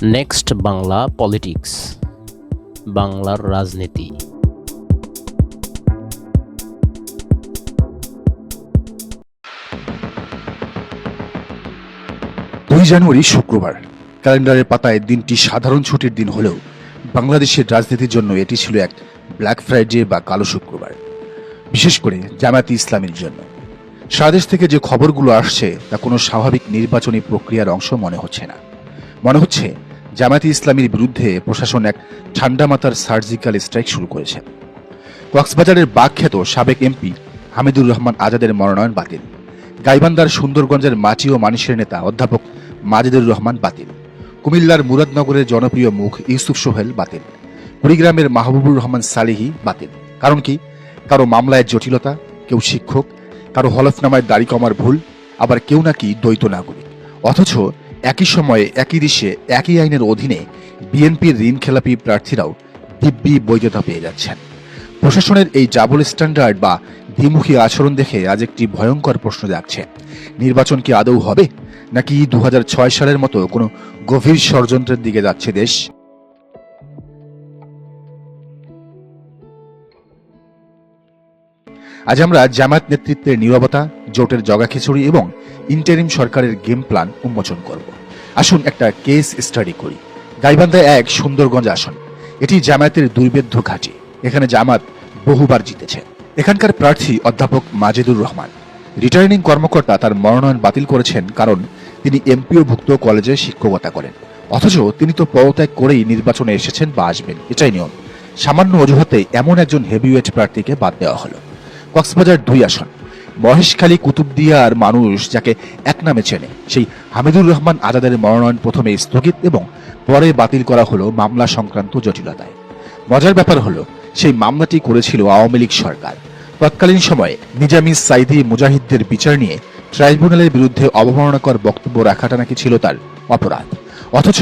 Next Bangla politics, বাংলার রাজনীতি। 2 জানুয়ারি শুক্রবার। ক্যালেন্ডারের পাতায় দিনটি সাধারণ ছুটির দিন হলেও বাংলাদেশের রাজনীতির জন্য এটি ছিল এক ব্ল্যাক ফ্রাইডে বা কালো শুক্রবার, বিশেষ করে জামায়াতে ইসলামীর জন্য। সারা দেশ থেকে যে খবরগুলো আসছে তা কোনো স্বাভাবিক নির্বাচনী প্রক্রিয়ার অংশ মনে হচ্ছে না। মনে হচ্ছে জামায়াতে ইসলামীর বিরুদ্ধে প্রশাসন এক ঠান্ডা মাথার সার্জিক্যাল স্ট্রাইক শুরু করেছে। কক্সবাজারের বাকখ্যাত সাবেক এমপি হামিদুর রহমান আজাদের মনোনয়ন বাতিল। গাইবান্ধার সুন্দরগঞ্জের মাটি ও মানুষের নেতা অধ্যাপক মাজেদুর রহমান বাতিল। কুমিল্লার মুরাদনগরের জনপ্রিয় মুখ ইউসুফ সোহেল বাতিল। কুড়িগ্রামের মাহবুবুর রহমান সালেহী বাতিল। কারণ কি? কারো মামলায় জটিলতা, কেউ শিক্ষক, কারো হলফনামায় দাড়ি কমার ভুল, আবার কেউ নাকি দ্বৈত নাগরিক। অথচ একই সময়ে একই দেশে একই আইনের অধীনে বিএনপির ঋণখেলাপি প্রার্থীরাও দিব্যি বৈধতা পেয়ে যাচ্ছেন। প্রশাসনের এই ডাবল স্ট্যান্ডার্ড বা দ্বিমুখী আচরণ দেখে আজ একটি ভয়ঙ্কর প্রশ্ন জাগছে। নির্বাচন কি আদৌ হবে, নাকি 2006 সালের মতো কোনো গভীর ষড়যন্ত্রের দিকে যাচ্ছে দেশ? আজ আমরা জামায়াত নেতৃত্বের নীরবতা, জোটের জগাখিচুড়ি এবং ইন্টারিম সরকারের গেম প্ল্যান উন্মোচন করব। আসুন একটা কেস স্টাডি করি। গাইবান্ধা 1 সুন্দরগঞ্জ আসন, এটি জামায়াতের দুর্বেদ্য ঘাঁটি। এখানে জামাত বহুবার জিতেছে। এখানকার প্রার্থী অধ্যাপক মাজেদুর রহমান। রিটার্নিং কর্মকর্তা তার মনোনয়ন বাতিল করেছেন কারণ তিনি এমপিওভুক্ত কলেজে শিক্ষকতা করেন। অথচ তিনি তো পদত্যাগ করেই নির্বাচনে এসেছেন বা আসবেন, এটাই নিয়ম। সামান্য অজুহাতে এমন একজন হেভিওয়েট প্রার্থীকে বাদ দেওয়া হলো। কক্সবাজার 2 আসন, মহেশখালী কুতুবদিয়ার মানুষ যাকে এক নামে চেনে, সেই হামিদুর রহমান আজাদের মনোনয়ন প্রথমে স্থগিত এবং পরে বাতিল করা হলো মামলা সংক্রান্ত জটিলতায়। মজার ব্যাপার হলো সেই মামলাটি করেছিল আওয়ামী লীগ সরকার। তৎকালীন সময়ে নিজামী সাইদি মুজাহিদদের বিচার নিয়ে ট্রাইব্যুনালের বিরুদ্ধে অবমাননাকর বক্তব্য রাখাটা নাকি ছিল তার অপরাধ। অথচ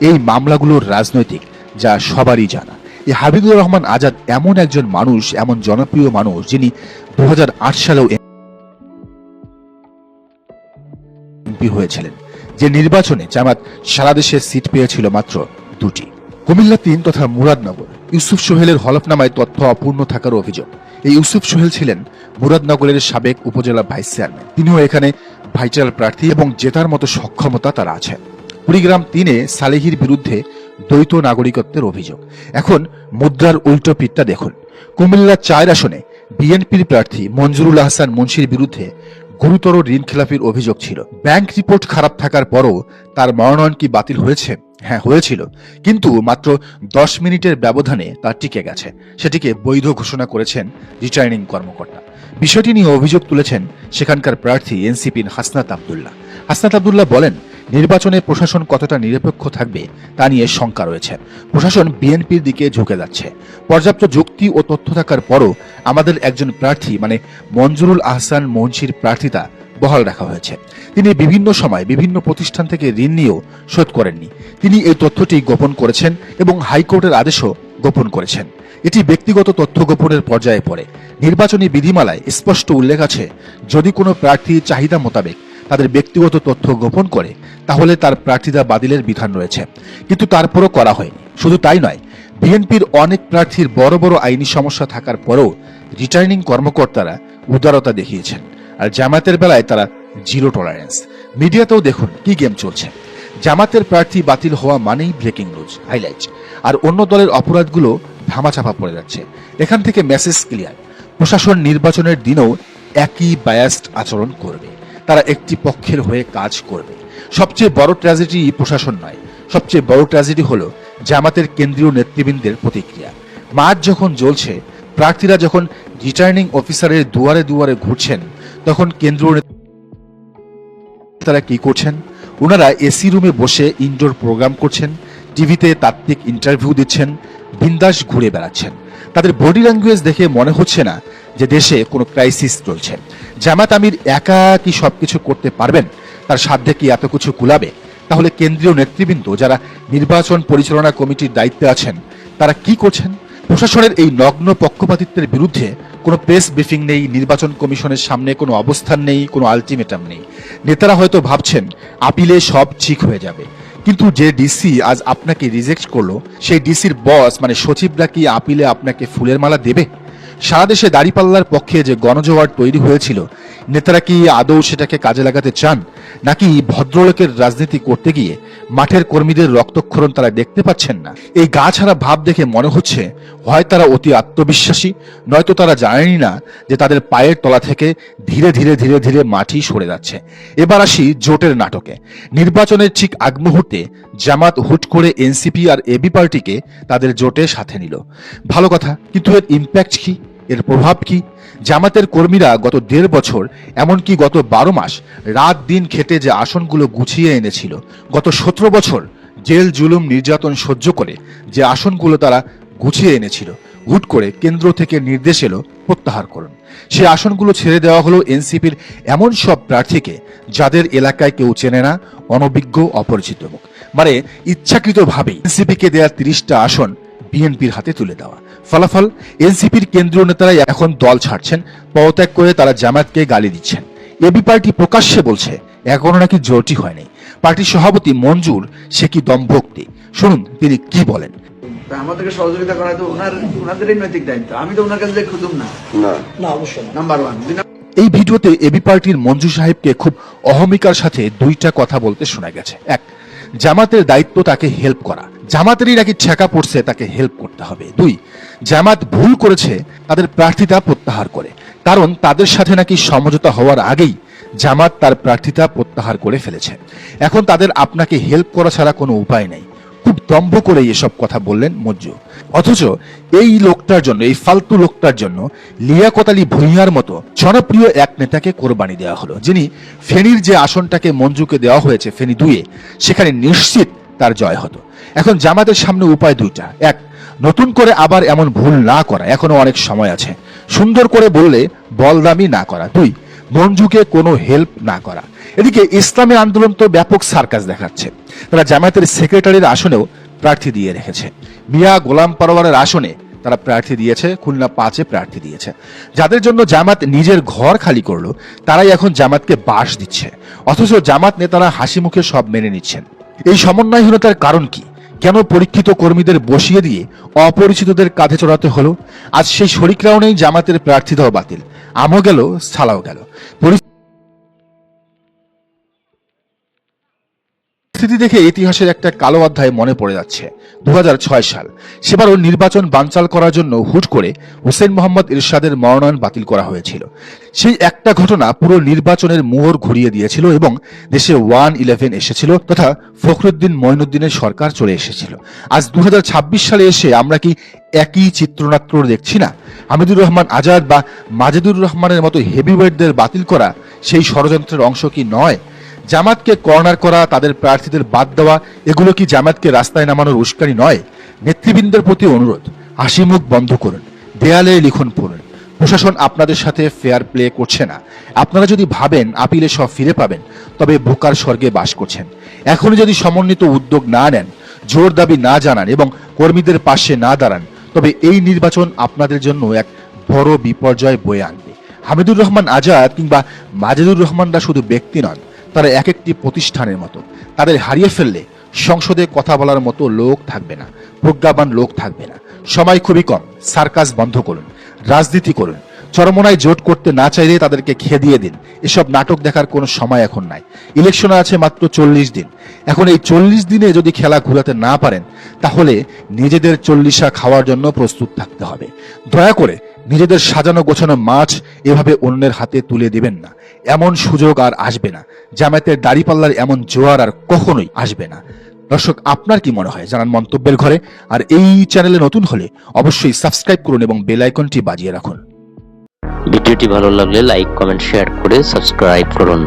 এই মামলাগুলোর রাজনৈতিক, যা সবারই জানা। এই হাবিবুর রহমান আজাদ এমন একজন মানুষ, এমন জনপ্রিয় মানুষ, যিনি 2008 সালেও এমপি হয়েছিলেন, যে নির্বাচনে জামাত সারা দেশে সিট পেয়েছিল মাত্র 2টি। কুমিল্লা 3 তথা মুরাদনগর, ইউসুফ সোহেলের হলফনামায় তথ্য অপূর্ণ থাকার অভিযোগ। এই ইউসুফ সোহেল ছিলেন মুরাদনগরের সাবেক উপজেলা ভাইস চেয়ারম্যান। তিনিও এখানে ভাইচারাল প্রার্থী এবং জেতার মতো সক্ষমতা তার আছে। কুড়িগ্রাম 3-এ সালেহির বিরুদ্ধে দ্বৈত নাগরিকত্বের অভিযোগ। এখন মুদ্রার উল্টো পিঠটা দেখুন। কুমিল্লা 4 আসনে বিএনপির প্রার্থী মঞ্জুরুল আহসান মুন্সির বিরুদ্ধে গুরুতর ঋণখেলাপির অভিযোগ ছিল। ব্যাংক রিপোর্ট খারাপ থাকার পরও তার মনোনয়ন কি বাতিল হয়েছে? হ্যাঁ, হয়েছিল, কিন্তু মাত্র 10 মিনিটের ব্যবধানে তা টিকে গেছে। সেটিকে বৈধ ঘোষণা করেছেন রিটার্নিং কর্মকর্তা। বিষয়টি নিয়ে অভিযোগ তুলেছেন সেখানকার প্রার্থী এনসিপির হাসনাত আব্দুল্লাহ। হাসনাত আব্দুল্লাহ বলেন, নির্বাচনে প্রশাসন কতটা নিরপেক্ষ থাকবে তা নিয়ে শঙ্কা রয়েছে। প্রশাসন বিএনপির দিকে ঝুঁকে যাচ্ছে। পর্যাপ্ত যুক্তি ও তথ্য থাকার পরও আমাদের একজন প্রার্থী মানে মঞ্জুরুল আহসান মুন্সির প্রার্থিতা বহাল রাখা হয়েছে। তিনি বিভিন্ন সময় বিভিন্ন প্রতিষ্ঠান থেকে ঋণ নিয়েও শোধ করেননি। তিনি এই তথ্যটি গোপন করেছেন এবং হাইকোর্টের আদেশও গোপন করেছেন। এটি ব্যক্তিগত তথ্য গোপনের পর্যায়ে পড়ে। নির্বাচনী বিধিমালায় স্পষ্ট উল্লেখ আছে, যদি কোনো প্রার্থী চাহিদা মোতাবেক তাদের ব্যক্তিগত তথ্য গোপন করে তাহলে তার প্রার্থিতা বাতিলের বিধান রয়েছে, কিন্তু তারপরও করা হয়নি। শুধু তাই নয়, বিএনপির অনেক প্রার্থীর বড় বড় আইনি সমস্যা থাকার পরও রিটার্নিং কর্মকর্তারা উদারতা দেখিয়েছেন, আর জামায়াতের বেলায় তারা জিরো টলারেন্স। মিডিয়াতেও দেখুন কি গেম চলছে। জামাতের প্রার্থী বাতিল হওয়া মানেই ব্রেকিং নিউজ, হাইলাইট, আর অন্য দলের অপরাধগুলো ধামাচাপা পড়ে যাচ্ছে। এখান থেকে মেসেজ ক্লিয়ার, প্রশাসন নির্বাচনের দিনেও একই বায়াসড আচরণ করবে। তারা একটি পক্ষের হয়ে কাজ করবে। সবচেয়ে বড় ট্র্যাজেডি প্রশাসন নয়, সবচেয়ে বড় ট্র্যাজেডি হলো জামাতের কেন্দ্রীয় নেতৃবৃন্দের প্রতিক্রিয়া। মাঠ যখন জ্বলছে, প্রার্থীরা যখন রিটার্নিং অফিসারের দুয়ারে দুয়ারে ঘুরছেন, তখন কেন্দ্রীয় তারা কি করছেন? ওনারা এসি রুমে বসে ইনডোর প্রোগ্রাম করছেন, টিভিতে তাত্ত্বিক ইন্টারভিউ দিচ্ছেন, বিন্দাস ঘুরে বেড়াচ্ছেন। তাদের বডি ল্যাঙ্গুয়েজ দেখে মনে হচ্ছে না যে দেশে কোনো ক্রাইসিস চলছে। জামাত আমির একা কি সবকিছু করতে পারবেন? তার সাধ্যে কি এত কিছু কুলাবে? তাহলে কেন্দ্রীয় নেতৃবৃন্দ যারা নির্বাচন পরিচালনা কমিটির দায়িত্বে আছেন, তারা কি করছেন? প্রশাসনের এই নগ্ন পক্ষপাতিত্বের বিরুদ্ধে কোনো প্রেস ব্রিফিং নেই, নির্বাচন কমিশনের সামনে কোনো অবস্থান নেই, কোনো আলটিমেটাম নেই। নেতারা হয়তো ভাবছেন আপিলে সব ঠিক হয়ে যাবে, কিন্তু যে ডিসি আজ আপনাকে রিজেক্ট করলো, সেই ডিসির বস মানে সচিবরা কি আপিলে আপনাকে ফুলের মালা দেবে? সারা দেশে দাঁড়িপাল্লার পক্ষে যে গণজোয়ার তৈরি হয়েছিল, নেতারা কি আদৌ সেটাকে কাজে লাগাতে চান, নাকি ভদ্রলোকের রাজনীতি করতে গিয়ে মাঠের কর্মীদের রক্তক্ষরণ তারা দেখতে পাচ্ছেন না? এই গা ছাড়া ভাব দেখে মনে হচ্ছে হয় তারা অতি আত্মবিশ্বাসী, নয়তো তারা জানেনই না যে তাদের পায়ের তলা থেকে ধীরে ধীরে ধীরে ধীরে মাটি সরে যাচ্ছে। এবার আসি জোটের নাটকে। নির্বাচনের ঠিক আগ মুহূর্তে জামাত হুট করে এনসিপি আর এবি পার্টিকে তাদের জোটে সাথে নিল। ভালো কথা, কিন্তু এর ইম্প্যাক্ট কি, এর প্রভাব কি? জামাতের কর্মীরা গত 1.5 বছর, এমনকি গত 12 মাস রাত দিন খেটে যে আসনগুলো গুছিয়ে এনেছিল, গত 17 বছর জেল জুলুম নির্যাতন সহ্য করে যে আসনগুলো তারা গুছিয়ে এনেছিল, হুট করে কেন্দ্র থেকে নির্দেশ এলো প্রত্যাহার করুন। সেই আসনগুলো ছেড়ে দেওয়া হলো এনসিপির এমন সব প্রার্থীকে যাদের এলাকায় কেউ চেনে না, অনভিজ্ঞ, অপরিচিত মুখ। মানে ইচ্ছাকৃতভাবেই এনসিপিকে দেওয়া 30টা আসন বিএনপির হাতে তুলে দেওয়া। ফলাফল, এনসিপির কেন্দ্রীয় নেতারা এখন দল ছাড়ছেন, পদত্যাগ করে তারা জামায়াতকে গালি দিচ্ছেন। এবি পার্টি প্রকাশ্যে বলছে এখনো নাকি জোটই হয়নি। পার্টির সভাপতি মঞ্জুর, সে কি দম্ভক্তি, শুনুন তিনি কি বলেন। আমাদেরকে সহযোগিতা করা তো ওনাদেরই নৈতিক দায়িত্ব। আমি তো ওনার কাছে খুঁজুম না, অবশ্যই নাম্বার 1। এই ভিডিওতে এবি পার্টির মঞ্জু সাহেবকে খুব অহমিকার সাথে 2টা কথা বলতে শোনা গেছে। 1, জামাতের দায়িত্ব তাকে হেল্প করা, জামাতেরই নাকি ছেঁকা পড়ছে, তাকে হেল্প করতে হবে। 2, জামাত ভুল করেছে তাদের প্রার্থিতা প্রত্যাহার করে, কারণ তাদের সাথে নাকি সমঝোতা হওয়ার আগেই জামাত তার প্রার্থিতা প্রত্যাহার করে ফেলেছে। এখন তাদের আপনাকে হেল্প করা ছাড়া কোনো উপায় নেই। খুব দম্ভ করে এসব কথা বললেন মঞ্জু। অথচ এই লোকটার জন্য, এই ফালতু লোকটার জন্য লিয়াকত আলী ভূঁইয়ার মতো জনপ্রিয় এক নেতাকে কোরবানি দেওয়া হলো, যিনি ফেনীর যে আসনটাকে মঞ্জুকে দেওয়া হয়েছে, ফেনী 2-এ, সেখানে নিশ্চিত তার জয় হতো। এখন জামাতের সামনে উপায় 2টা। 1, নতুন করে আবার এমন ভুল না করা, এখনো অনেক সময় আছে। সুন্দর করে বললে বলদামি না করা। 2, মঞ্জুকে কোনো হেল্প না করা। এদিকে ইসলামী আন্দোলন তো ব্যাপক সার্কাস দেখাচ্ছে। তারা জামায়াতের সেক্রেটারির আসনেও প্রার্থী দিয়ে রেখেছে। মিয়া গোলাম পরোয়ারের আসনে তারা প্রার্থী দিয়েছে, খুলনা 5-এ প্রার্থী দিয়েছে। যাদের জন্য জামাত নিজের ঘর খালি করলো, তারাই এখন জামাতকে বাস দিচ্ছে। অথচ জামাত নেতারা হাসি মুখে সব মেনে নিচ্ছেন। এই সমন্বয়হীনতার কারণ কি? কেন পরীক্ষিত কর্মীদের বসিয়ে দিয়ে অপরিচিতদের কাঁধে চড়াতে হলো? আজ সেই শরিকরাও নেই, জামাতের প্রার্থিতাও বাতিল, আমও গেল, সালাও গেল। পরিস্থিতি দেখে ইতিহাসের একটা কালো অধ্যায় মনে পড়ে যাচ্ছে। 2006 সাল, সেবারও নির্বাচন বানচাল করার জন্য হুট করে হোসেন মোহাম্মদ এরশাদের মনোনয়ন বাতিল করা হয়েছিল। সেই একটা ঘটনা পুরো নির্বাচনের মোড় ঘুরিয়ে দিয়েছিল এবং দেশে 1-11 এসেছিল, তথা ফখরুদ্দিন মঈনুদ্দিনের সরকার চলে এসেছিল। আজ 2026 সালে এসে আমরা কি একই চিত্রনাট্য দেখছি না? হামিদুর রহমান আজাদ বা মাজেদুর রহমানের মতো হেভিওয়েটদের বাতিল করা সেই ষড়যন্ত্রের অংশ কি নয়? জামাতকে কর্নার করা, তাদের প্রার্থীদের বাদ দেওয়া, এগুলো কি জামাতকে রাস্তায় নামানোর উস্কানি নয়? নেতৃবৃন্দের প্রতি অনুরোধ, হাসি মুখ বন্ধ করুন, দেয়ালে লিখন পড়ুন। প্রশাসন আপনাদের সাথে ফেয়ার প্লে করছে না। আপনারা যদি ভাবেন আপিলে সব ফিরে পাবেন, তবে বোকার স্বর্গে বাস করছেন। এখনই যদি সমন্বিত উদ্যোগ না নেন, জোর দাবি না জানান এবং কর্মীদের পাশে না দাঁড়ান, তবে এই নির্বাচন আপনাদের জন্য এক বড় বিপর্যয় বয়ে আনবে। হামিদুর রহমান আজাদ কিংবা মাজেদুর রহমানরা শুধু ব্যক্তি নন, তারা এক একটি প্রতিষ্ঠানের মতো। তাদের হারিয়ে ফেললে সংসদে কথা বলার মতো লোক থাকবে না, প্রজ্ঞাবান লোক থাকবে না। সময় খুবই কম, সার্কাস বন্ধ করুন, রাজনীতি করুন। চরমোনায় জোট করতে না চাইলে তাদেরকে খেদিয়ে দিন। এসব নাটক দেখার কোনো সময় এখন নাই। ইলেকশন আছে মাত্র 40 দিন। এখন এই 40 দিনে যদি খেলা ঘুরাতে না পারেন, তাহলে নিজেদের 40 খাওয়ার জন্য প্রস্তুত থাকতে হবে। দয়া করে নিজেদের সাজানো গোছানো মাছ এভাবে অন্যের হাতে তুলে দিবেন না। এমন সুযোগ আর আসবে না। জামায়াতের দাড়িপাল্লার এমন জোয়ার আর কখনোই আসবে না। দর্শক, আপনার কি মনে হয় জানান মন্তব্যের ঘরে। আর এই চ্যানেলে নতুন হলে অবশ্যই সাবস্ক্রাইব করুন এবং বেল আইকনটি বাজিয়ে রাখুন। ভিডিওটি ভালো লাগলে লাইক, কমেন্ট, শেয়ার করে সাবস্ক্রাইব করুন।